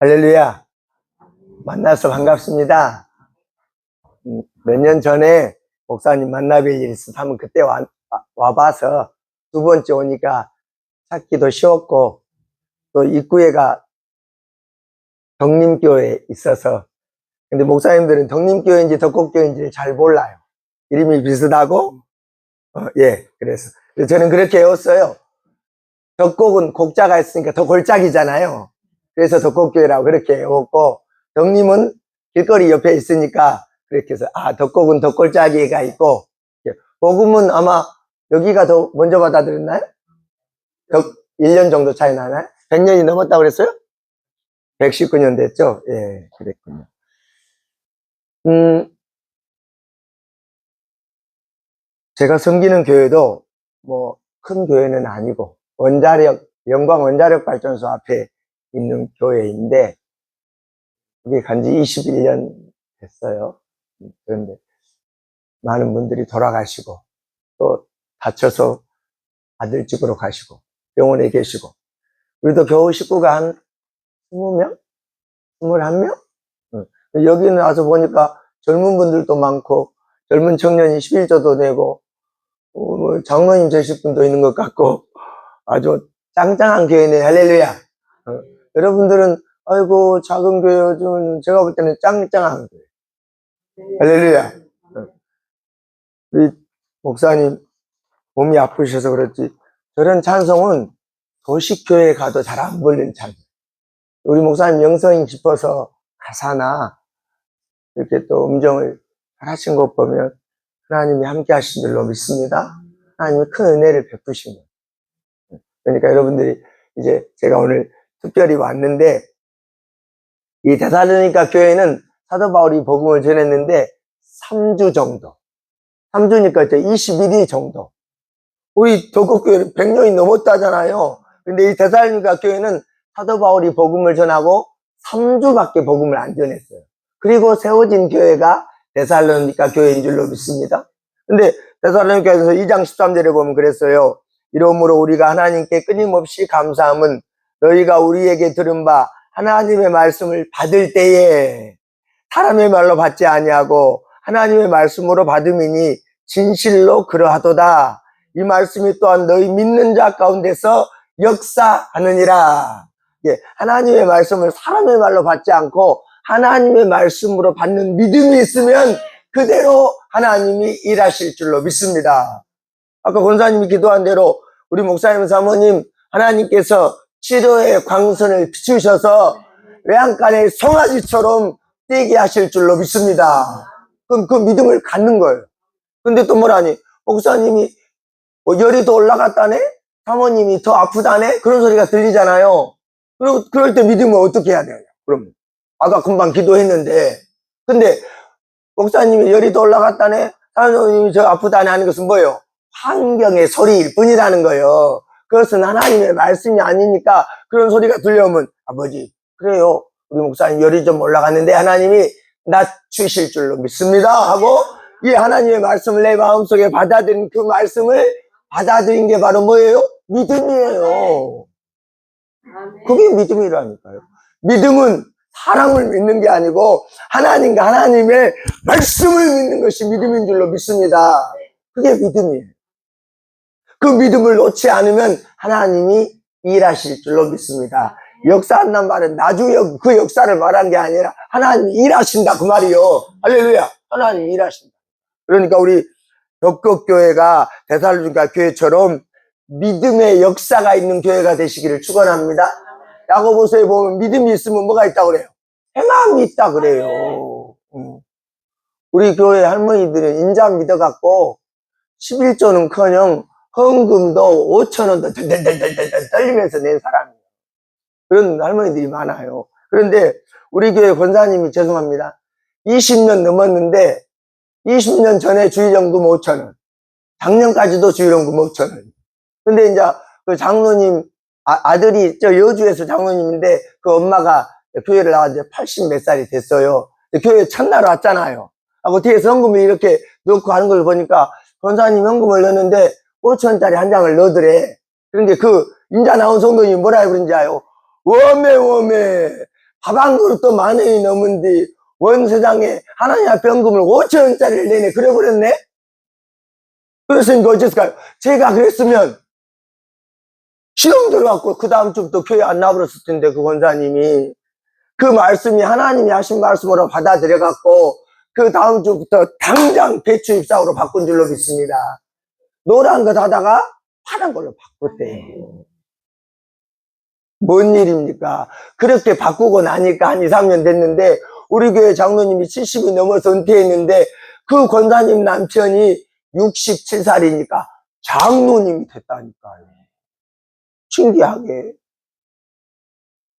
할렐루야. 만나서 반갑습니다. 몇 년 전에 목사님 만나뵐 일이 있어서 한번 그때 와봐서 두 번째 오니까 찾기도 쉬웠고 또 입구에가 덕림교회에 있어서, 근데 목사님들은 덕림교회인지 덕곡교회인지를 잘 몰라요. 이름이 비슷하고 그래서 저는 그렇게 외웠어요. 덕곡은 곡자가 있으니까 더 골짝이잖아요. 그래서 덕곡교회라고 그렇게 외웠고, 덕림은 길거리 옆에 있으니까 그렇게 해서 덕곡은 덕골짜기가 있고, 복음은 아마 여기가 더 먼저 받아들였나요? 1년 정도 차이 나나요? 100년이 넘었다고 그랬어요? 119년 됐죠? 예, 그랬군요. 제가 섬기는 교회도 뭐 큰 교회는 아니고 영광 원자력 발전소 앞에 있는 교회인데, 그게 간지 21년 됐어요. 그런데 많은 분들이 돌아가시고 또 다쳐서 아들 집으로 가시고 병원에 계시고, 우리도 겨우 식구가 한 20명? 21명? 여기는 와서 보니까 젊은 분들도 많고 젊은 청년이 11조도 내고 장로님 되실 분도 있는 것 같고 아주 짱짱한 교회네. 할렐루야. 여러분들은 아이고 작은 교회, 요즘은 제가 볼 때는 짱짱한 교회. 할렐루야. 우리 목사님 몸이 아프셔서 그렇지 저런 찬송은 도시교회에 가도 잘 안 불리는 찬송. 우리 목사님 영성이 깊어서 가사나 이렇게 또 음정을 잘 하신 것 보면 하나님이 함께 하신 줄로 믿습니다. 하나님이 큰 은혜를 베푸신 거예요. 그러니까 여러분들이 이제 제가 오늘 특별히 왔는데, 이 데살로니가 교회는 사도 바울이 복음을 전했는데 3주 정도, 3주니까 이제 21일 정도. 우리 덕곡교회는 100년이 넘었다잖아요. 근데 이 데살로니가 교회는 사도 바울이 복음을 전하고 3주밖에 복음을 안 전했어요. 그리고 세워진 교회가 데살로니가 교회인 줄로 믿습니다. 근데 데살로니가에서 2장 13절에 보면 그랬어요. 이러므로 우리가 하나님께 끊임없이 감사함은 너희가 우리에게 들은 바 하나님의 말씀을 받을 때에 사람의 말로 받지 아니하고 하나님의 말씀으로 받음이니 진실로 그러하도다. 이 말씀이 또한 너희 믿는 자 가운데서 역사하느니라. 하나님의 말씀을 사람의 말로 받지 않고 하나님의 말씀으로 받는 믿음이 있으면 그대로 하나님이 일하실 줄로 믿습니다. 아까 권사님이 기도한 대로 우리 목사님 사모님 하나님께서 치료의 광선을 비추셔서 외양간의 송아지처럼 뛰게 하실 줄로 믿습니다. 그럼 그 믿음을 갖는 거예요. 근데 또 뭐라니, 목사님이 열이 더 올라갔다네? 사모님이 더 아프다네? 그런 소리가 들리잖아요. 그럴 때 믿음을 어떻게 해야 돼요? 그럼 아까 금방 기도했는데, 근데 목사님이 열이 더 올라갔다네? 사모님이 저 아프다네 하는 것은 뭐예요? 환경의 소리일 뿐이라는 거예요. 그것은 하나님의 말씀이 아니니까 그런 소리가 들려오면 아버지 그래요, 우리 목사님 열이 좀 올라갔는데 하나님이 낮추실 줄로 믿습니다 하고 이 하나님의 말씀을 내 마음속에 받아들인 그 말씀을 받아들인 게 바로 뭐예요? 믿음이에요. 그게 믿음이라니까요. 믿음은 사람을 믿는 게 아니고 하나님과 하나님의 말씀을 믿는 것이 믿음인 줄로 믿습니다. 그게 믿음이에요. 그 믿음을 놓지 않으면 하나님이 일하실 줄로 믿습니다. 역사한다는 말은 나중에 그 역사를 말한 게 아니라 하나님이 일하신다 그 말이요. 할렐루야. 하나님이 일하신다. 그러니까 우리 덕곡교회가 데살로니가 교회처럼 믿음의 역사가 있는 교회가 되시기를 축원합니다. 야고보서에 보면 믿음이 있으면 뭐가 있다고 그래요? 행함이 있다 그래요. 우리 교회 할머니들은 인자 믿어갖고 11조는커녕 헌금도 5,000원도 덜덜덜덜 떨리면서 낸 사람이에요. 그런 할머니들이 많아요. 그런데 우리 교회 권사님이 죄송합니다. 20년 넘었는데 20년 전에 주일연금 5,000원, 작년까지도 주일연금 5,000원. 근데 이제 그 장로님 아들이 저 여주에서 장로님인데 그 엄마가 교회를 나왔는데 80 몇 살이 됐어요. 교회 첫날 왔잖아요. 하고 뒤에서 헌금을 이렇게 넣고 하는 걸 보니까 권사님 현금을 넣었는데 5,000원짜리 한 장을 넣으더래. 그런데 그 인자 나온 성도님이 뭐라 그런지 아요? 워메 밥 한 그릇도 10,000원이 넘은데 원세장에 하나님 앞에 헌금을 5,000원짜리를 내네. 그래버렸네. 그랬으니까 어쨌을까요? 제가 그랬으면 시험 들어갖고 그 다음 주부터 교회 안 나버렸을 텐데, 그 권사님이 그 말씀이 하나님이 하신 말씀으로 받아들여갖고 그 다음 주부터 당장 배추 잎사구로 바꾼 줄로 믿습니다. 노란 거 하다가 파란 걸로 바꿨대요. 뭔 일입니까? 그렇게 바꾸고 나니까 한 2, 3년 됐는데 우리 교회 장로님이 70이 넘어서 은퇴했는데 그 권사님 남편이 67살이니까 장로님이 됐다니까요. 신기하게.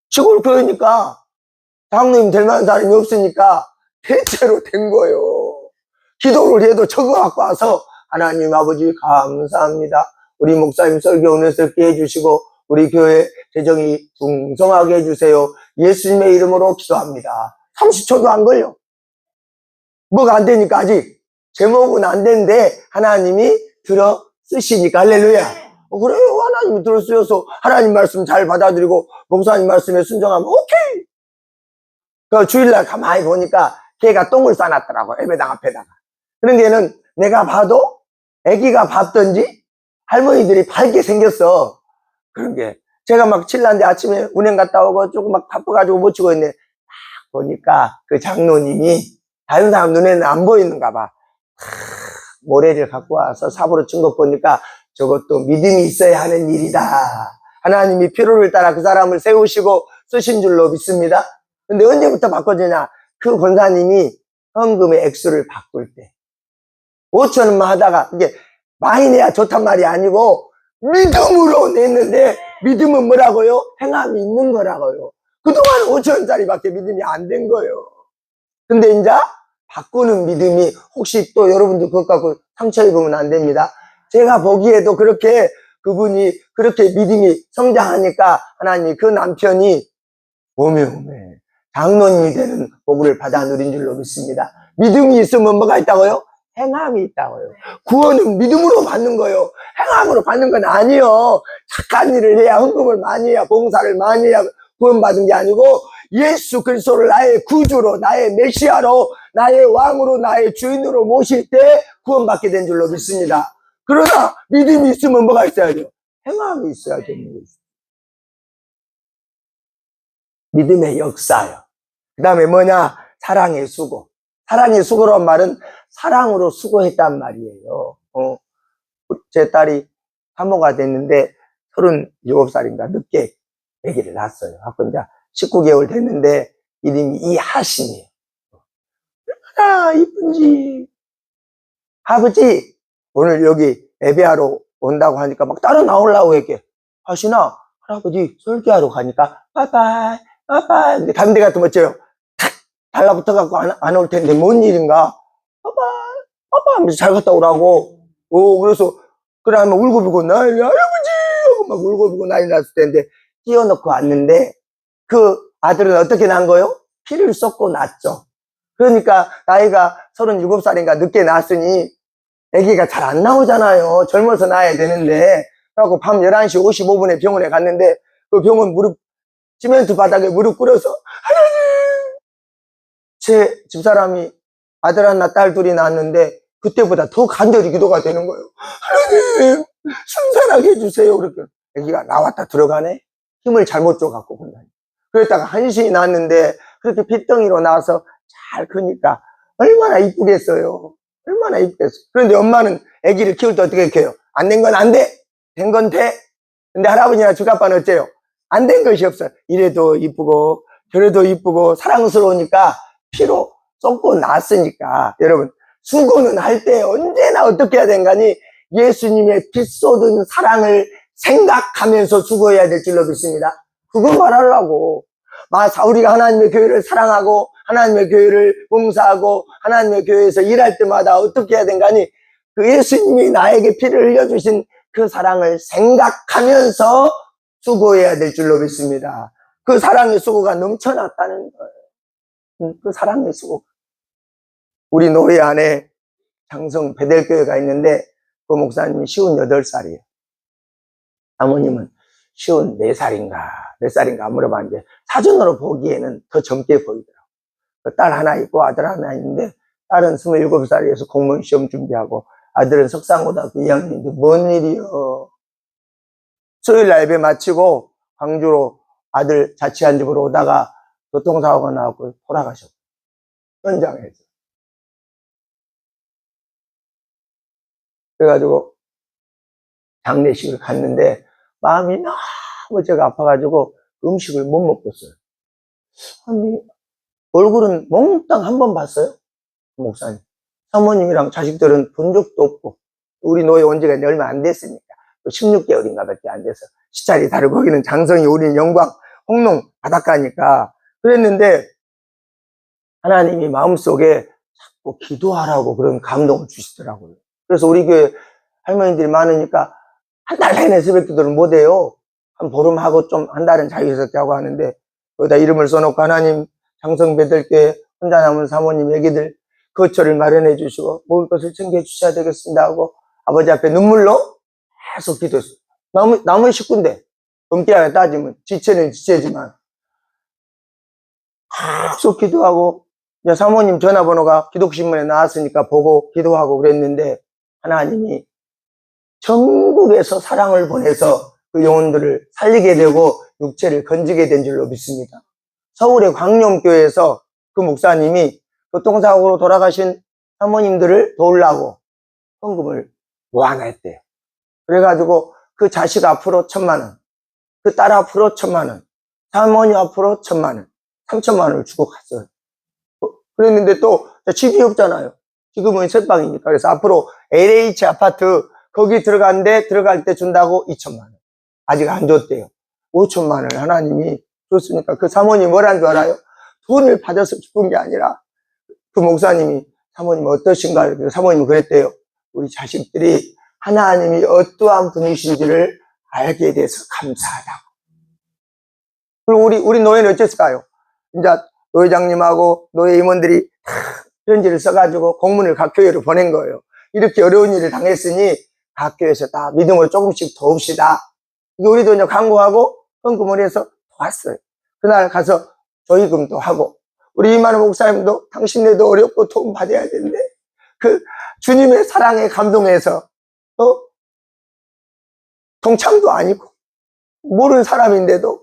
시골 교회니까 장로님 될 만한 사람이 없으니까 대체로 된 거예요. 기도를 해도 저거 갖고 와서 하나님 아버지 감사합니다. 우리 목사님 설교 은혜스럽게 해주시고 우리 교회 재정이 풍성하게 해주세요. 예수님의 이름으로 기도합니다. 30초도 안 걸려. 뭐가 안 되니까 아직 제목은 안 되는데 하나님이 들어 쓰시니까 할렐루야. 그래요. 하나님이 들어 쓰여서 하나님 말씀 잘 받아들이고 목사님 말씀에 순종하면 오케이. 그 주일날 가만히 보니까 걔가 똥을 싸놨더라고. 예배당 앞에다가. 그런 게는 내가 봐도 애기가 봤던지 할머니들이 밝게 생겼어. 그런 게. 제가 막 칠란데 아침에 운행 갔다 오고 조금 막 바빠가지고 못 치고 있네. 보니까 그 장로님이 다른 사람 눈에는 안 보이는가 봐. 모래를 갖고 와서 삽으로 친 것 보니까 저것도 믿음이 있어야 하는 일이다. 하나님이 필요를 따라 그 사람을 세우시고 쓰신 줄로 믿습니다. 근데 언제부터 바꿔지냐? 그 권사님이 헌금의 액수를 바꿀 때 5,000원만 하다가 이게 많이 내야 좋단 말이 아니고 믿음으로 냈는데 믿음은 뭐라고요? 행함이 있는 거라고요. 그동안 5,000원짜리 밖에 믿음이 안 된 거예요. 근데 이제 바꾸는 믿음이 혹시 또 여러분들 그것 갖고 상처 입으면 안 됩니다. 제가 보기에도 그렇게 그분이 그렇게 믿음이 성장하니까 하나님 그 남편이 오메오메 장로님이 되는 복을 받아 누린 줄로 믿습니다. 믿음이 있으면 뭐가 있다고요? 행함이 있다고요. 구원은 믿음으로 받는 거예요. 행함으로 받는 건 아니에요. 착한 일을 해야 헌금을 많이 해야 봉사를 많이 해야 구원받은 게 아니고 예수 그리스도를 나의 구주로 나의 메시아로 나의 왕으로 나의 주인으로 모실 때 구원받게 된 줄로 믿습니다. 그러나 믿음이 있으면 뭐가 있어야죠? 행함이 있어야 되는 거죠. 믿음의 역사요. 그 다음에 뭐냐? 사랑의 수고. 사랑의 수고란 말은 사랑으로 수고했단 말이에요. 제 딸이 사모가 됐는데 37살인가 늦게 아기를 낳았어요. 하고 이제 19개월 됐는데 이름이 이하신이에요. 얼마나 이쁜지. 아버지 오늘 여기 예배하러 온다고 하니까 막 따라 나오려고 했게. 하신아 할아버지 설교하러 가니까 빠이빠이 빠이빠이. 근데 담대 같은 거 어째요? 탁 달라붙어갖고 안 올 텐데 뭔 일인가? 빠이빠이 빠이빠이 하면서 잘 갔다 오라고. 그래서 그러면 울고불고 난리 할아버지 하고 막 울고불고 난리 났을 텐데 띄워놓고 왔는데 그 아들은 어떻게 난 거요? 피를 쏟고 낳았죠. 그러니까 나이가 37살인가 늦게 낳았으니 아기가 잘 안 나오잖아요. 젊어서 낳아야 되는데. 그래갖고 밤 11시 55분에 병원에 갔는데 그 병원 시멘트 바닥에 무릎 꿇어서 하나님 제 집사람이 아들 하나 딸 둘이 낳았는데 그때보다 더 간절히 기도가 되는 거예요. 하나님 순산하게 해주세요. 그렇게 아기가 나왔다 들어가네. 힘을 잘못 줘갖고 그랬다가 한신이 낳았는데 그렇게 핏덩이로 나와서 잘 크니까 얼마나 이쁘겠어요. 얼마나 이쁘겠어요. 그런데 엄마는 아기를 키울 때 어떻게 키워요? 안 된 건 안 돼. 된 건 돼. 근데 할아버지나 주가빠는 어째요? 안 된 것이 없어요. 이래도 이쁘고 저래도 이쁘고 사랑스러우니까 피로 쏟고 났으니까 여러분 수고는 할 때 언제나 어떻게 해야 되는가니 예수님의 피 쏟은 사랑을 생각하면서 수고해야 될 줄로 믿습니다. 그거 말하려고. 우리가 하나님의 교회를 사랑하고 하나님의 교회를 봉사하고 하나님의 교회에서 일할 때마다 어떻게 해야 되는가니 그 예수님이 나에게 피를 흘려주신 그 사랑을 생각하면서 수고해야 될 줄로 믿습니다. 그 사랑의 수고가 넘쳐났다는 거예요. 그 사랑의 수고. 우리 노예 안에 장성 베델교회가 있는데 그 목사님이 58살이에요. 아버님은 54살인가 몇 살인가 물어봤는데 사진으로 보기에는 더 젊게 보이더라고. 딸 하나 있고 아들 하나 있는데 딸은 27살이어서 공무원 시험 준비하고 아들은 석상고등학교 2학년인데 뭔 일이요. 수요일날 예배 마치고 광주로 아들 자취한 집으로 오다가 교통사고가 나고 돌아가셨고 현장에서. 그래가지고 장례식을 갔는데 마음이 너무 제가 아파가지고 음식을 못 먹겠어요. 아니 얼굴은 몽땅 한 번 봤어요 목사님. 사모님이랑 자식들은 본 적도 없고 우리 노예 온 지가 얼마 안 됐으니까 16개월인가 밖에 안 돼서 시차리 다르고 거기는 장성이 우리는 영광 홍농 바닷가니까 그랬는데 하나님이 마음속에 자꾸 기도하라고 그런 감동을 주시더라고요. 그래서 우리 교회 할머니들이 많으니까 한 달 내내 새벽 기도를 못해요. 한 보름하고 좀 한 달은 자유스럽게 하고 하는데 거기다 이름을 써놓고 하나님 장성배들께 혼자 남은 사모님 애기들 거처를 마련해 주시고 먹을 것을 챙겨 주셔야 되겠습니다 하고 아버지 앞에 눈물로 계속 기도했어요. 남은 식구인데 엄격하게 따지면 지체는 지체지만 계속 기도하고 이제 사모님 전화번호가 기독신문에 나왔으니까 보고 기도하고 그랬는데 하나님이 전국에서 사랑을 보내서 그 영혼들을 살리게 되고 육체를 건지게 된 줄로 믿습니다. 서울의 광룡교회에서 그 목사님이 교통사고로 돌아가신 사모님들을 도우려고 헌금을 모아냈대요. 그래가지고 그 자식 앞으로 1,000,000원, 그 딸 앞으로 1,000,000원, 사모님 앞으로 1,000,000원, 3,000,000 원을 주고 갔어요. 그랬는데 또 집이 없잖아요. 지금은 새방이니까. 그래서 앞으로 LH 아파트 거기 들어갈 때 준다고 2,000,000원. 아직 안 줬대요. 5,000,000 원을 하나님이 줬으니까 그 사모님 뭐라는 줄 알아요? 돈을 받아서 기쁜 게 아니라 그 목사님이 사모님 어떠신가요? 사모님은 그랬대요. 우리 자식들이 하나님이 어떠한 분이신지를 알게 돼서 감사하다고. 그리고 우리 노예는 어땠을까요? 이제 노회장님하고 노예 임원들이 편지를 써가지고 공문을 각 교회로 보낸 거예요. 이렇게 어려운 일을 당했으니 각 교회에서 다 믿음으로 조금씩 도웁시다. 우리도 이제 광고하고 헌금을 해서 도왔어요. 그날 가서 조의금도 하고 우리 이만호 목사님도 당신네도 어렵고 도움 받아야 되는데 그 주님의 사랑에 감동해서 동창도 아니고 모르는 사람인데도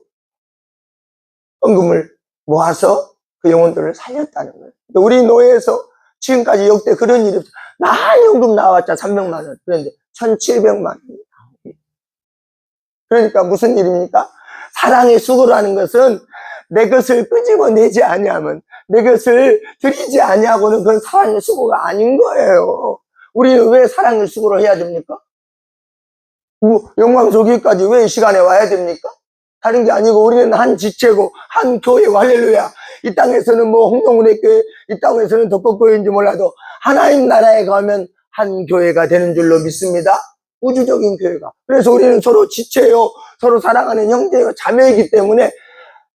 헌금을 모아서 그 영혼들을 살렸다는 거예요. 우리 노예에서 지금까지 역대 그런 일이 없어요. 많이 헌금 나왔자 300만 원. 그런데 1,700만 원. 그러니까 무슨 일입니까? 사랑의 수고라는 것은 내 것을 끄집어내지 아니하면 내 것을 드리지 아니하고는 그건 사랑의 수고가 아닌 거예요. 우리는 왜 사랑의 수고를 해야 됩니까? 영광소교회까지 왜 이 시간에 와야 됩니까? 다른 게 아니고 우리는 한 지체고 한 교회고 할렐루야. 이 땅에서는 뭐 홍동훈의 교회, 이 땅에서는 덕곡교회인지 몰라도 하나님 나라에 가면 한 교회가 되는 줄로 믿습니다. 우주적인 교회가. 그래서 우리는 서로 지체요, 서로 사랑하는 형제요, 자매이기 때문에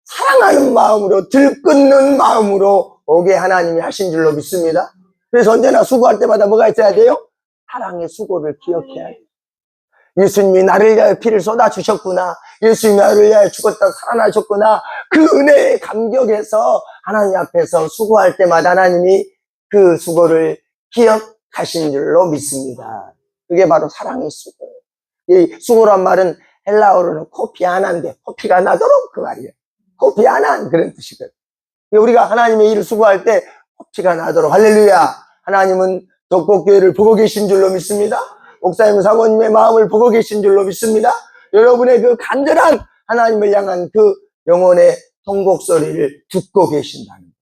사랑하는 마음으로, 들끓는 마음으로 오게 하나님이 하신 줄로 믿습니다. 그래서 언제나 수고할 때마다 뭐가 있어야 돼요? 사랑의 수고를 기억해야 돼요. 예수님이 나를 위하여 피를 쏟아주셨구나. 예수님이 나를 위하여 죽었다 살아나셨구나. 그 은혜에 감격해서 하나님 앞에서 수고할 때마다 하나님이 그 수고를 기억하신 줄로 믿습니다. 그게 바로 사랑의 수고예요. 이 수고란 말은 헬라어로는 코피아나인데 코피가 나도록 그 말이에요. 코피아난 그런 뜻이거든요. 우리가 하나님의 일을 수고할 때 코피가 나도록 할렐루야. 하나님은 덕곡교회를 보고 계신 줄로 믿습니다. 목사님 사모님의 마음을 보고 계신 줄로 믿습니다. 여러분의 그 간절한 하나님을 향한 그 영혼의 통곡 소리를 듣고 계신다는 거예요.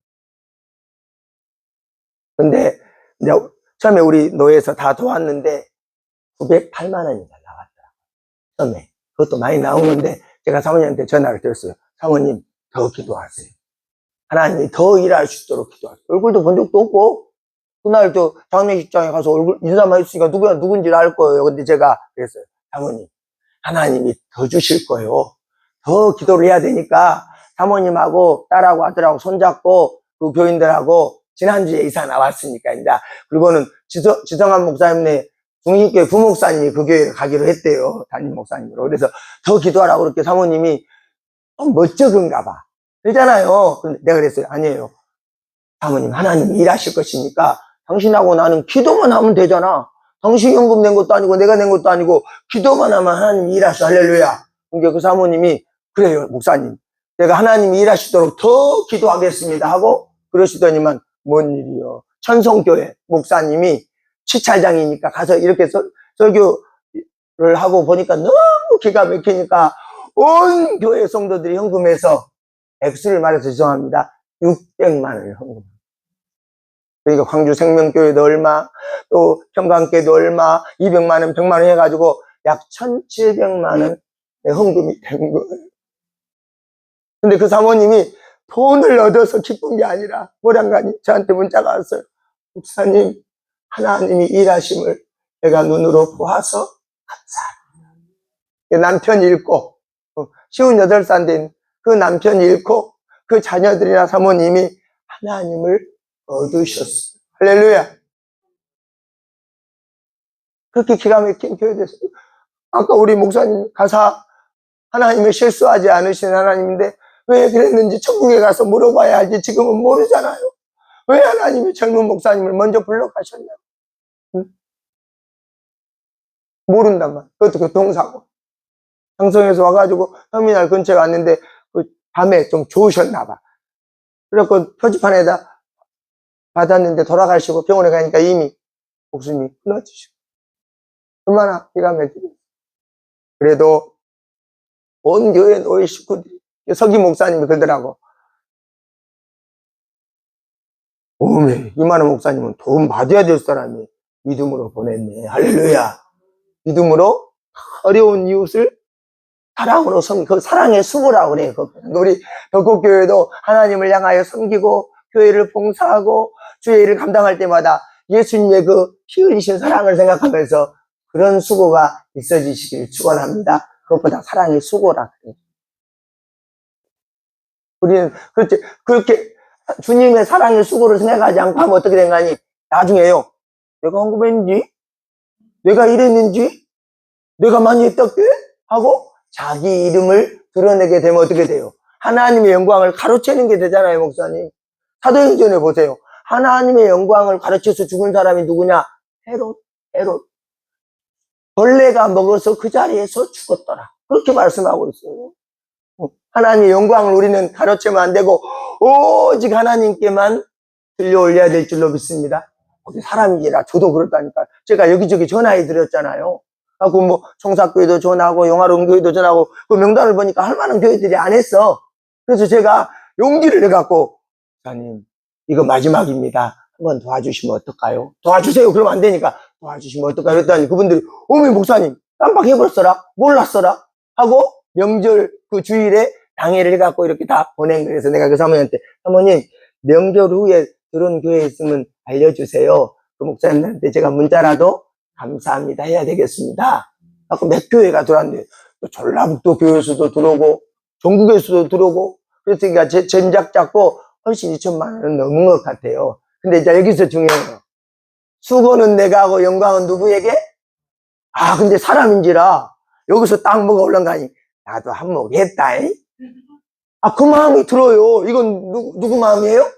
근데 이제 처음에 우리 노예에서 다 도왔는데 908만 원이 나왔더라고요. 처음에. 그것도 많이 나오는데 제가 사모님한테 전화를 드렸어요. 사모님 더 기도하세요. 하나님이 더 일할 수 있도록 기도하세요. 얼굴도 본 적도 없고 그날 저 장례식장에 가서 얼굴 인사만 했으니까 누군지 알 거예요. 근데 제가 그랬어요. 사모님, 하나님이 더 주실 거예요. 더 기도를 해야 되니까 사모님하고 딸하고 아들하고 손잡고 그 교인들하고 지난주에 이사 나왔으니까 이제 그리고는 지성한 목사님네 중립교회 부목사님이 그 교회를 가기로 했대요. 담임 목사님으로. 그래서 더 기도하라고 그렇게 사모님이 좀 멋쩍은가 봐. 그러잖아요. 근데 내가 그랬어요. 아니에요. 사모님, 하나님 일하실 것이니까 당신하고 나는 기도만 하면 되잖아. 당신 연금 낸 것도 아니고 내가 낸 것도 아니고 기도만 하면 하나님 일하셔. 할렐루야. 그러니까 그 사모님이 그래요, 목사님. 내가 하나님 일하시도록 더 기도하겠습니다 하고 그러시더니만 뭔 일이요. 천성교회 목사님이 시찰장이니까 가서 이렇게 설교를 하고 보니까 너무 기가 막히니까 온 교회 성도들이 헌금해서 액수를 말해서 죄송합니다. 600만 원을 헌금. 그러니까 광주 생명교회도 얼마, 또 평강교회도 얼마, 200만 원, 100만 원 해가지고 약 1,700만 원 헌금이 된 거예요. 근데 그 사모님이 돈을 얻어서 기쁜 게 아니라 모량간이 저한테 문자가 왔어요. 목사님, 하나님이 일하심을 내가 눈으로 보아서 감사합니다. 남편이 잃고 58살 된 그 남편이 잃고 그 자녀들이나 사모님이 하나님을 얻으셨어요. 할렐루야. 그렇게 기가 막힌 교회 됐어요. 아까 우리 목사님 가사 하나님을 실수하지 않으신 하나님인데 왜 그랬는지 천국에 가서 물어봐야 알지 지금은 모르잖아요. 왜 하나님이 젊은 목사님을 먼저 불러가셨냐고. 응? 모른단 말이야. 그것도 교통사고. 방송에서 와가지고 터미널 근처에 왔는데 그 밤에 좀 좋으셨나 봐. 그래서 표지판에다 받았는데 돌아가시고 병원에 가니까 이미 목숨이 끊어지시고. 얼마나 기가 막히고. 그래도 온 교회 노예 식구들이 서기 목사님이 그러더라고. 오메 이만한 목사님은 돈 받아야 될 사람이 믿음으로 보냈네. 할렐루야. 믿음으로 어려운 이웃을 사랑으로 그 사랑의 수고라고 그래요. 우리 덕곡교회도 하나님을 향하여 섬기고 교회를 봉사하고 주의 일을 감당할 때마다 예수님의 그 피 흘리신 사랑을 생각하면서 그런 수고가 있어지시길 축원합니다. 그것보다 사랑의 수고라 그래요. 우리는 그렇게 주님의 사랑의 수고를 생각하지 않고 하면 어떻게 된가니 나중에요. 내가 헌금했는지 내가 이랬는지 내가 많이 했다게 하고 자기 이름을 드러내게 되면 어떻게 돼요? 하나님의 영광을 가로채는 게 되잖아요, 목사님. 사도행전에 보세요. 하나님의 영광을 가로채서 죽은 사람이 누구냐? 헤롯. 벌레가 먹어서 그 자리에서 죽었더라. 그렇게 말씀하고 있어요. 하나님의 영광을 우리는 가로채면 안 되고 오직 하나님께만 들려 올려야 될 줄로 믿습니다. 사람이라 저도 그렇다니까. 제가 여기저기 전화해 드렸잖아요. 하고 뭐 청사교회도 전화하고 영화로운 교회도 전화하고 그 명단을 보니까 할 만한 교회들이 안 했어. 그래서 제가 용기를 내갖고 목사님 이거 마지막입니다. 한번 도와주시면 어떨까요? 도와주세요. 그러면 안 되니까 도와주시면 어떨까요? 그랬더니 그분들이 어머 목사님 깜빡해버렸어라 몰랐어라 하고 명절 그 주일에 당회를 해갖고 이렇게 다 보낸 거예요. 그래서 내가 그 사모님한테 사모님 명절 후에 그런 교회 있으면 알려주세요. 그 목사님한테 제가 문자라도 감사합니다 해야 되겠습니다. 아까 몇 교회가 들어왔는데 전라북도 교회에서도 들어오고 전국에서도 들어오고 그래서 그러니까 제 전작 잡고 훨씬 2천만 원은 넘은 것 같아요. 근데 이제 여기서 중요해요. 수고는 내가 하고 영광은 누구에게? 근데 사람인지라 여기서 딱 뭐가 올라가니 나도 한몫 했다. 그 마음이 들어요. 이건 누구 마음이에요?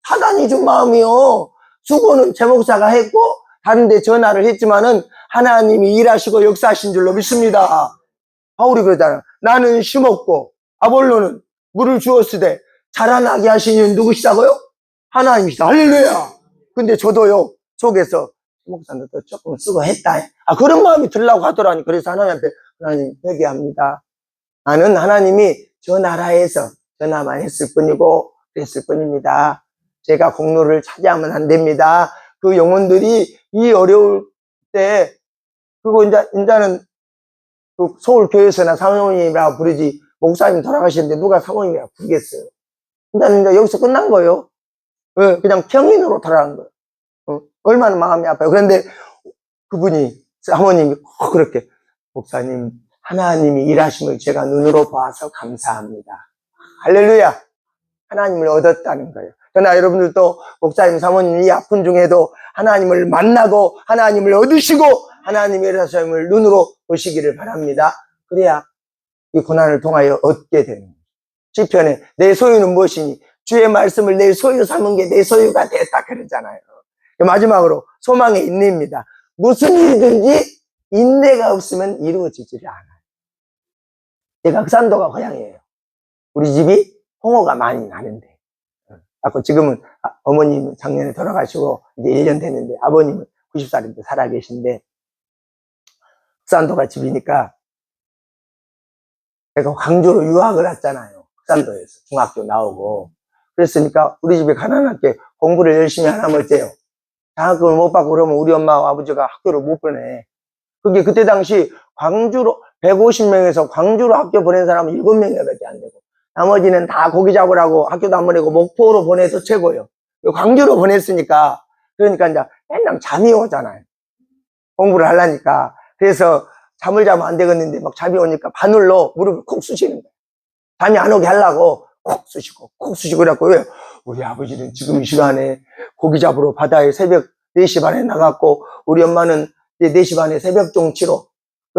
사단이 준 마음이요. 수고는 제 목사가 했고 다른 데 전화를 했지만은 하나님이 일하시고 역사하신 줄로 믿습니다. 바울이 그러잖아요. 나는 심었고 아볼로는 물을 주었으되 자라나게 하신 이는 누구시다고요? 하나님이시다. 할렐루야. 근데 저도요 속에서 목사님도 조금 쓰고 했다. 그런 마음이 들라고 하더라니. 그래서 하나님한테 하나님 회개합니다. 나는 하나님이 저 나라에서 전화만 했을 뿐이고 그랬을 뿐입니다. 제가 공로를 차지하면 안 됩니다. 그 영혼들이 이 어려울 때 그리고 이제는 그 서울교회에서나 사모님이라고 부르지 목사님 돌아가시는데 누가 사모님이라고 부르겠어요. 이제 여기서 끝난 거예요. 그냥 평인으로 돌아간 거예요. 얼마나 마음이 아파요. 그런데 그분이 사모님이 그렇게 목사님 하나님이 일하심을 제가 눈으로 보아서 감사합니다. 할렐루야. 하나님을 얻었다는 거예요. 그러나 여러분들도 목사님 사모님 이 아픈 중에도 하나님을 만나고 하나님을 얻으시고 하나님의 일하심을 눈으로 보시기를 바랍니다. 그래야 이 고난을 통하여 얻게 되는 거예요. 시편에 내 소유는 무엇이니 주의 말씀을 내 소유 삼은 게 내 소유가 됐다 그러잖아요. 마지막으로 소망의 인내입니다. 무슨 일이든지 인내가 없으면 이루어지지를 않아요. 제가 흑산도가 고향이에요. 우리 집이 홍어가 많이 나는데, 지금은 어머님은 작년에 돌아가시고 이제 1년 됐는데 아버님은 90살인데 살아계신데, 흑산도가 집이니까 제가 광주로 유학을 왔잖아요. 흑산도에서 중학교 나오고. 그랬으니까 우리 집이 가난하게 공부를 열심히 하면 어때요? 장학금을 못 받고 그러면 우리 엄마와 아버지가 학교를 못 보내. 그게 그때 당시 광주로 150명에서 광주로 학교 보낸 사람은 7명밖에 안 되고, 나머지는 다 고기 잡으라고 학교도 안 보내고 목포로 보내서 최고요. 광주로 보냈으니까, 그러니까 이제 맨날 잠이 오잖아요. 공부를 하려니까. 그래서 잠을 자면 안 되겠는데 막 잠이 오니까 바늘로 무릎을 콕 쑤시는 거예요. 잠이 안 오게 하려고 콕 쑤시고 그래갖고, 왜? 우리 아버지는 지금 이 시간에 고기 잡으러 바다에 새벽 4시 반에 나갔고, 우리 엄마는 이제 4시 반에 새벽종 치러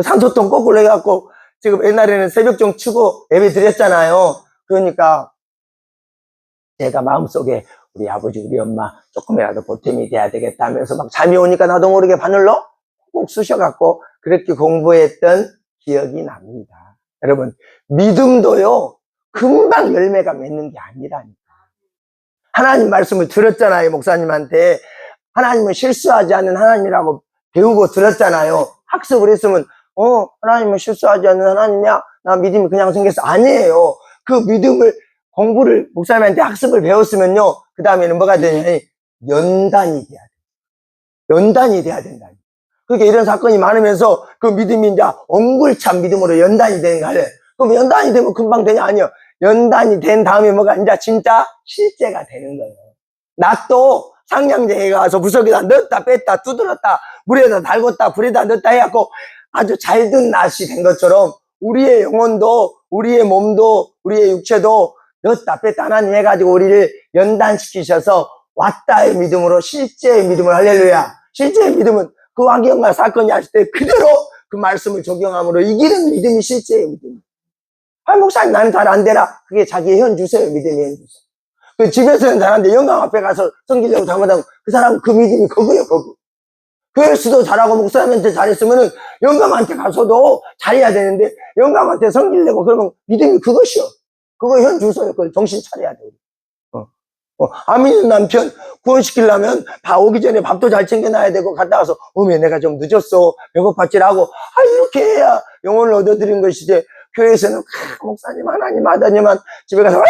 산소통 거꾸로 해갖고, 지금 옛날에는 새벽종 치고 예배 드렸잖아요. 그러니까 제가 마음속에 우리 아버지 우리 엄마 조금이라도 보탬이 돼야 되겠다 하면서 막 잠이 오니까 나도 모르게 바늘로 꼭 쑤셔갖고 그렇게 공부했던 기억이 납니다. 여러분, 믿음도요 금방 열매가 맺는 게 아니라니까. 하나님 말씀을 들었잖아요. 목사님한테 하나님은 실수하지 않는 하나님이라고 배우고 들었잖아요. 학습을 했으면 하나님은 실수하지 않는 하나님이야, 나 믿음이 그냥 생겼어. 아니에요. 그 믿음을, 공부를 목사님한테 학습을 배웠으면요, 그 다음에는 뭐가 되냐니 연단이 돼야 돼. 연단이 돼야 된다. 그렇게 이런 사건이 많으면서 그 믿음이 이제 엉굴찬 믿음으로 연단이 되는 거 할래. 그럼 연단이 되면 금방 되냐? 아니요. 연단이 된 다음에 뭐가 이제 진짜 실제가 되는 거예요. 낫도 상냥제에 가서 구석에다 넣었다 뺐다 두드렸다 물에다 달궜다 불에다 넣었다 해갖고 아주 잘 든 낫이 된 것처럼, 우리의 영혼도 우리의 몸도 우리의 육체도 넣었다 뺐다 하나님 해가지고 우리를 연단시키셔서 왔다의 믿음으로 실제의 믿음을, 할렐루야, 실제의 믿음은 그 환경과 사건이 왔을 때 그대로 그 말씀을 적용함으로 이기는 믿음이 실제의 믿음. 목사님 나는 잘 안 되라. 그게 자기의 현 주세요. 믿음의 현 주세요. 그 집에서는 잘하는데 영감 앞에 가서 섬기려고 잘못하면 그 사람은 그 믿음이 그거예요. 그거. 교회에서도 잘하고 목사님한테 잘했으면은 영감한테 가서도 잘해야 되는데, 영감한테 섬기려고 그러면 믿음이 그것이요. 그거 현 주소요. 그걸 정신 차려야 돼. 안 믿는 남편 구원시키려면 다 오기 전에 밥도 잘 챙겨놔야 되고, 갔다 와서 어머 내가 좀 늦었어 배고팠지라고 이렇게 해야 영혼을 얻어들인 것이지. 교회에서는 목사님 하나님 하다니만 집에 가서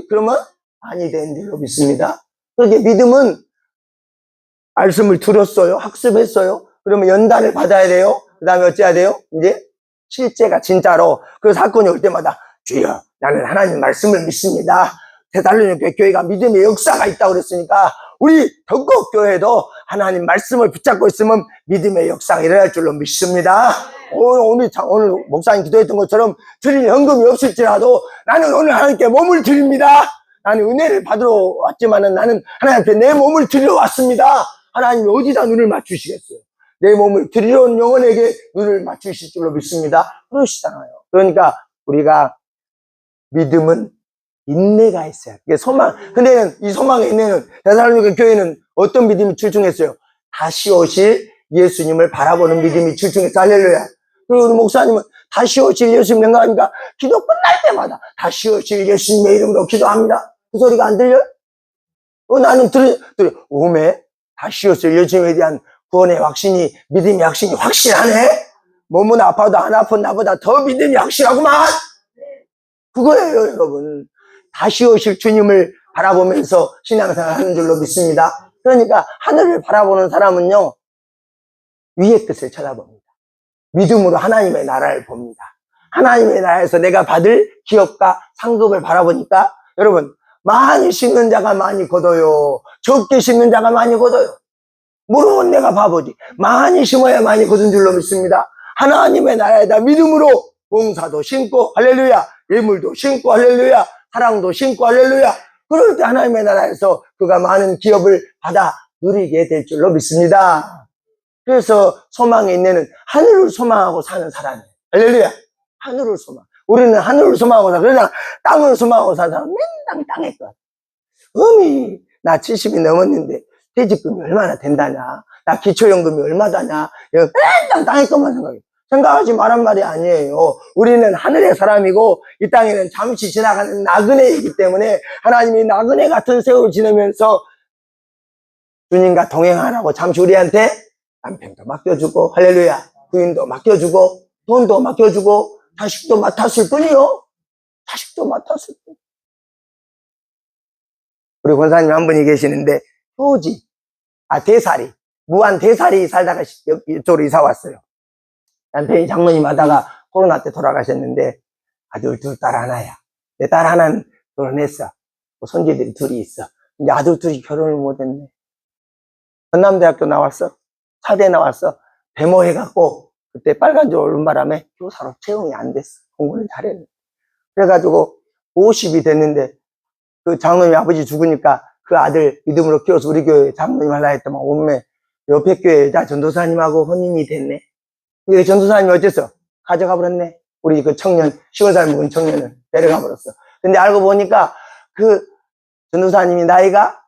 그러면 아니 되는 대로 믿습니다. 그렇게 믿음은 말씀을 들었어요, 학습했어요, 그러면 연단을 받아야 돼요. 그 다음에 어찌해야 돼요? 이제 실제가 진짜로 그 사건이 올 때마다 주여 나는 하나님 말씀을 믿습니다. 데살로니가 교회가 믿음의 역사가 있다고 그랬으니까 우리 덕곡 교회도 하나님 말씀을 붙잡고 있으면 믿음의 역사가 일어날 줄로 믿습니다. 오늘 목사님 기도했던 것처럼 드릴 현금이 없을지라도 나는 오늘 하나님께 몸을 드립니다. 나는 은혜를 받으러 왔지만은 나는 하나님 앞에 내 몸을 드리러 왔습니다. 하나님이 어디다 눈을 맞추시겠어요? 내 몸을 드리러 온 영혼에게 눈을 맞추실 줄로 믿습니다. 그러시잖아요. 그러니까 우리가 믿음은 인내가 있어요. 이게 소망. 근데 이 소망의 인내는 데살로니가 교회는 어떤 믿음이 출중했어요? 다시 오실 예수님을 바라보는 믿음이 출중했어. 할렐루야. 그리고 우리 목사님은 다시 오실 예수님 생각하니까 기도 끝날 때마다 다시 오실 예수님의 이름으로 기도합니다. 그 소리가 안 들려요? 나는 오메 다시 오실 예수님에 대한 구원의 확신이, 믿음의 확신이 확실하네. 몸은 아파도 안 아픈 나보다 더 믿음이 확실하구만. 그거예요, 여러분. 다시 오실 주님을 바라보면서 신앙생활 하는 줄로 믿습니다. 그러니까 하늘을 바라보는 사람은요, 위의 뜻을 쳐다봅니다. 믿음으로 하나님의 나라를 봅니다. 하나님의 나라에서 내가 받을 기업과 상급을 바라보니까, 여러분, 많이 심는 자가 많이 거둬요. 적게 심는 자가 많이 거둬요. 물론 내가 바보지. 많이 심어야 많이 거둔 줄로 믿습니다. 하나님의 나라에다 믿음으로 봉사도 심고 할렐루야, 예물도 심고 할렐루야, 사랑도 심고 할렐루야. 그럴 때 하나님의 나라에서 그가 많은 기업을 받아 누리게 될 줄로 믿습니다. 그래서 소망의 인내는 하늘을 소망하고 사는 사람이에요. 할렐루야. 하늘을 소망. 우리는 하늘을 소망하고 살아. 그러나 땅을 소망하고 사는 사람은 맨날 땅에 거. 나 70이 넘었는데 퇴직금이 얼마나 된다냐. 나 기초연금이 얼마다냐. 맨날 땅에 것만 생각해. 생각하지 말란 말이 아니에요. 우리는 하늘의 사람이고 이 땅에는 잠시 지나가는 나그네이기 때문에 하나님이 나그네 같은 세월을 지내면서 주님과 동행하라고 잠시 우리한테 남편도 맡겨주고 할렐루야 부인도 맡겨주고 돈도 맡겨주고 자식도 맡았을 뿐이요. 자식도 맡았을 뿐. 우리 권사님 한 분이 계시는데 효지 대사리 무한 대사리 살다가 이쪽으로 이사 왔어요. 남편이 장로님 하다가 코로나 때 돌아가셨는데 아들 둘 딸 하나야. 내 딸 하나는 결혼했어. 손주들이 둘이 있어. 근데 아들 둘이 결혼을 못했네. 전남대학교 나왔어. 사대 나왔어. 데모해갖고 그때 빨간줄 오른 바람에 교사로 채용이 안 됐어. 공부를 잘했네. 그래가지고 50이 됐는데 그 장로님 아버지 죽으니까 그 아들 믿음으로 키워서 우리 교회 장로님 하려 했더만 온매 옆에 교회 여자 전도사님하고 혼인이 됐네. 그 전도사님이 어째서 가져가 버렸네. 우리 그 청년 10살 먹은 청년을 데려가 버렸어. 근데 알고 보니까 그 전도사님이 나이가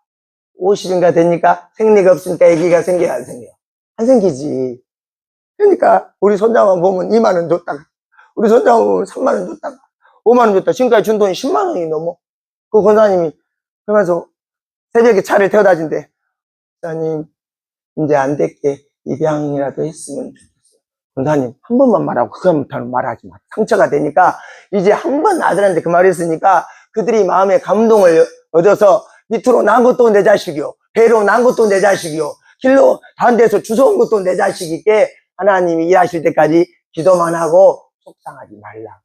50인가 되니까 생리가 없으니까 아기가 생겨야 안 생겨요? 안 생기지. 그러니까 우리 손자만 보면 2만 원 줬다가 우리 손자만 보면 3만 원 줬다가 5만 원 줬다가 지금까지 준 돈이 10만 원이 넘어. 그 권사님이 그러면서 새벽에 차를 태워다 준대. 권사님 이제 안 됐게 입양이라도 했으면 좋겠어요. 권사님 한 번만 말하고 그다음부터는 말하지 마. 상처가 되니까 이제 한 번 아들한테 그 말을 했으니까 그들이 마음에 감동을 얻어서 밑으로 난 것도 내 자식이요. 배로 난 것도 내 자식이요. 길로 다른 데서 주워온 것도 내 자식이게 하나님이 일하실 때까지 기도만 하고 속상하지 말라.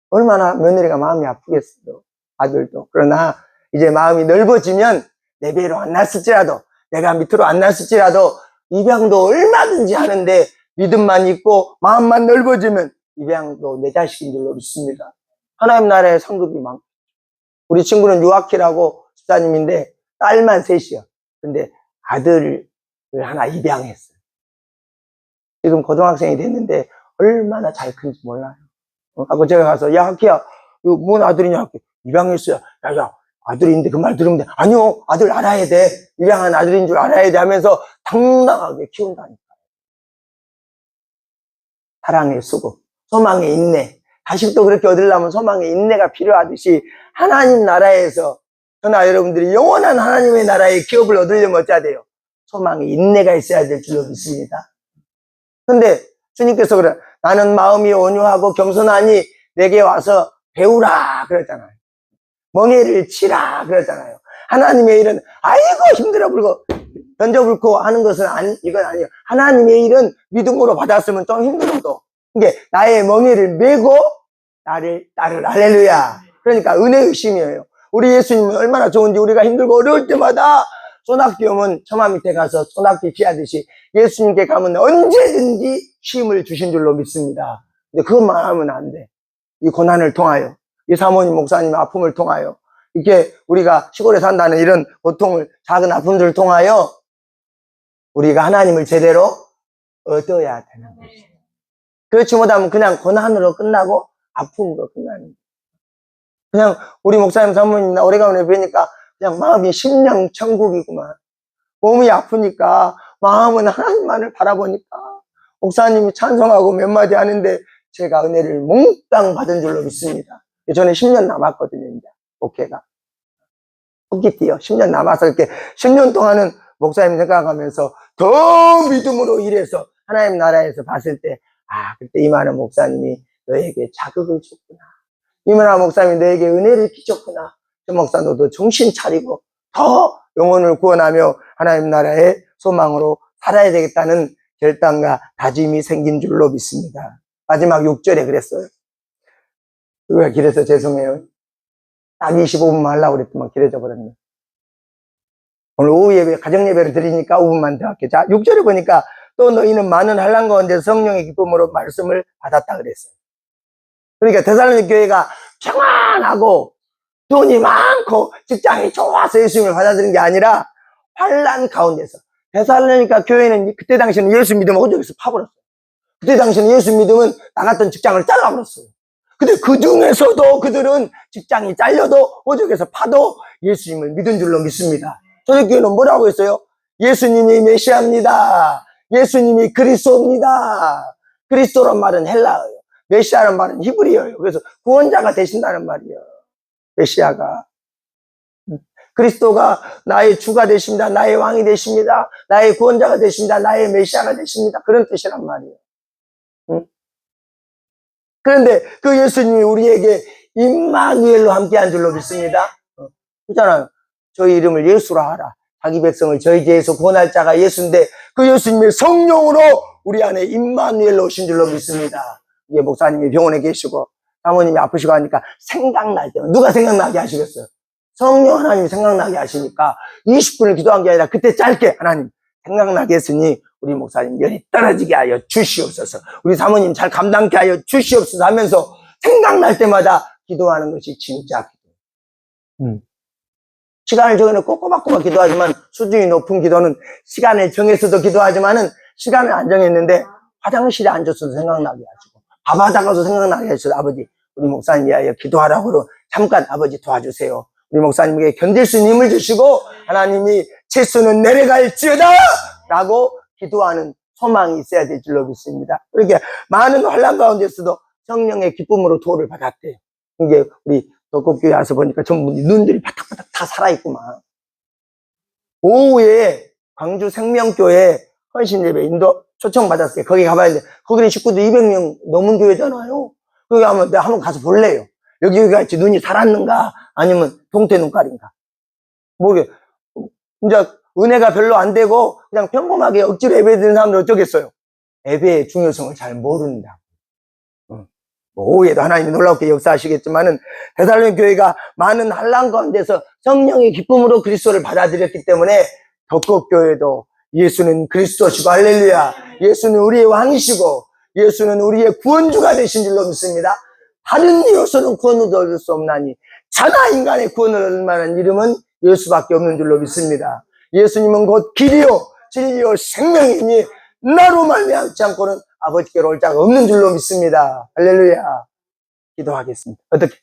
얼마나 며느리가 마음이 아프겠어요. 아들도. 그러나 이제 마음이 넓어지면 내 배로 안 났을지라도 내가 밑으로 안 났을지라도 입양도 얼마든지 하는데 믿음만 있고 마음만 넓어지면 입양도 내 자식인 줄로 믿습니다. 하나님 나라에 성급이 많고 우리 친구는 유아키라고 집사님인데 딸만 셋이요. 근데 아들을 하나 입양했어요. 지금 고등학생이 됐는데 얼마나 잘 큰지 몰라요. 하고 제가 가서 야 하키야 이거 뭔 아들이냐 하키 입양했어요. 야 아들인데 그 말 들으면 돼. 아니요 아들 알아야 돼. 입양한 아들인 줄 알아야 돼 하면서 당당하게 키운다니까. 사랑의 수고 소망의 인내 자식도 그렇게 얻으려면 소망의 인내가 필요하듯이 하나님 나라에서 저나 여러분들이 영원한 하나님의 나라의 기업을 얻으려면 어찌해야 돼요? 소망의 인내가 있어야 될 줄로 믿습니다. 근데 주님께서 그래 나는 마음이 온유하고 겸손하니 내게 와서 배우라 그랬잖아요. 멍에를 치라 그랬잖아요. 하나님의 일은 아이고 힘들어 불고 던져불고 하는 것은 이건 아니에요. 하나님의 일은 믿음으로 받았으면 좀 힘들어도 이게 나의 멍에를 메고 나를 따르라. 할렐루야. 그러니까 은혜의 심이에요. 우리 예수님은 얼마나 좋은지 우리가 힘들고 어려울 때마다 소낙비 오면 처마 밑에 가서 소낙비 피하듯이 예수님께 가면 언제든지 쉼을 주신 줄로 믿습니다. 근데 그것만 하면 안 돼. 이 고난을 통하여 이 사모님 목사님의 아픔을 통하여 이렇게 우리가 시골에 산다는 이런 고통을 작은 아픔들을 통하여 우리가 하나님을 제대로 얻어야 되는 것이에요. 그렇지 못하면 그냥 고난으로 끝나고 아픔으로 끝나는 거예요. 그냥 우리 목사님 사모님 오래간만에 뵈니까 그냥 마음이 심령 천국이구만. 몸이 아프니까 마음은 하나님만을 바라보니까 목사님이 찬송하고 몇 마디 하는데 제가 은혜를 몽땅 받은 줄로 믿습니다. 저는 10년 남았거든요. 이제 목회가 토끼띠요. 10년 남아서 이렇게 10년 동안은 목사님 생각하면서 더 믿음으로 일해서 하나님 나라에서 봤을 때 그때 이만한 목사님이 너에게 자극을 줬구나. 이만한 목사님이 너에게 은혜를 끼쳤구나. 저 목사 너도 정신 차리고 더 영혼을 구원하며 하나님 나라의 소망으로 살아야 되겠다는 결단과 다짐이 생긴 줄로 믿습니다. 마지막 6절에 그랬어요. 그거가 길어서 죄송해요. 딱 25분만 하려고 그랬더만 길어져 버렸네. 오늘 오후 예배, 가정 예배를 드리니까 5분만 더 할게요. 자, 6절에 보니까 또 너희는 많은 환난 가운데 성령의 기쁨으로 말씀을 받았다 그랬어요. 그러니까 데살로니가 교회가 평안하고 돈이 많고 직장이 좋아서 예수님을 받아들인 게 아니라 환난 가운데서 데살로니가 교회는 그때 당시에는 예수 믿으면 오죽에서 파버렸어요. 그때 당시에는 예수 믿으면 나갔던 직장을 잘라버렸어요. 근데 그 중에서도 그들은 직장이 잘려도 오죽에서 파도 예수님을 믿은 줄로 믿습니다. 초대교회는 뭐라고 했어요? 예수님이 메시아입니다. 예수님이 그리스도입니다. 그리스도란 말은 헬라어예요. 메시아란 말은 히브리어예요. 그래서 구원자가 되신다는 말이에요. 메시아가. 그리스도가 나의 주가 되십니다. 나의 왕이 되십니다. 나의 구원자가 되십니다. 나의 메시아가 되십니다. 그런 뜻이란 말이에요. 그런데 그 예수님이 우리에게 임마누엘로 함께한 줄로 믿습니다. 그렇잖아요. 저희 이름을 예수라 하라. 자기 백성을 저희 죄에서 구원할 자가 예수인데 그 예수님이 성령으로 우리 안에 임마누엘로 오신 줄로 믿습니다. 이게 목사님이 병원에 계시고 사모님이 아프시고 하니까 생각날 때만 누가 생각나게 하시겠어요? 성령 하나님이 생각나게 하시니까 20분을 기도한 게 아니라 그때 짧게 하나님 생각나게 했으니 우리 목사님 열이 떨어지게 하여 주시옵소서. 우리 사모님 잘 감당케 하여 주시옵소서 하면서 생각날 때마다 기도하는 것이 진짜 기도. 시간을 정해놓고 꼬박꼬박 기도하지만 수준이 높은 기도는 시간을 정해서도 기도하지만은 시간을 안 정했는데 화장실에 앉았어도 생각나게 하시고 밥하다가도 생각나게 하셔도 아버지 우리 목사님 위하여 기도하라고 잠깐 아버지 도와주세요. 우리 목사님에게 견딜 수 있는 힘을 주시고 하나님이 채수는 내려갈지어다 라고 기도하는 소망이 있어야 될 줄로 믿습니다. 그렇게 많은 환난 가운데서도 성령의 기쁨으로 도를 받았대요. 이게 우리 덕곡교회 와서 보니까 전부 눈들이 바닥바닥 다 살아있구만. 오후에 광주 생명교회 헌신예배 인도 초청받았어요. 거기 가봐야 돼. 거기는 식구들 200명 넘은 교회잖아요. 거기 한번 내가 한번 가서 볼래요. 여기 같이 눈이 살았는가 아니면 동태 눈깔인가. 뭐게 이제 은혜가 별로 안 되고 그냥 평범하게 억지로 예배 드리는 사람들 어쩌겠어요. 예배의 중요성을 잘 모른다. 오후에도 하나님이 놀랍게 역사하시겠지만은 데살로니가 교회가 많은 환난 가운데서 성령의 기쁨으로 그리스도를 받아들였기 때문에 덕곡교회도 예수는 그리스도시고 할렐루야. 예수는 우리의 왕이시고 예수는 우리의 구원주가 되신 줄로 믿습니다. 다른 이로서는 구원을 얻을 수 없나니 천하 인간의 구원을 얻을 만한 이름은 예수밖에 없는 줄로 믿습니다. 예수님은 곧 길이요 진리요 생명이니 나로 말미암지 않고는 아버지께로 올 자가 없는 줄로 믿습니다. 할렐루야. 기도하겠습니다. 어떻게?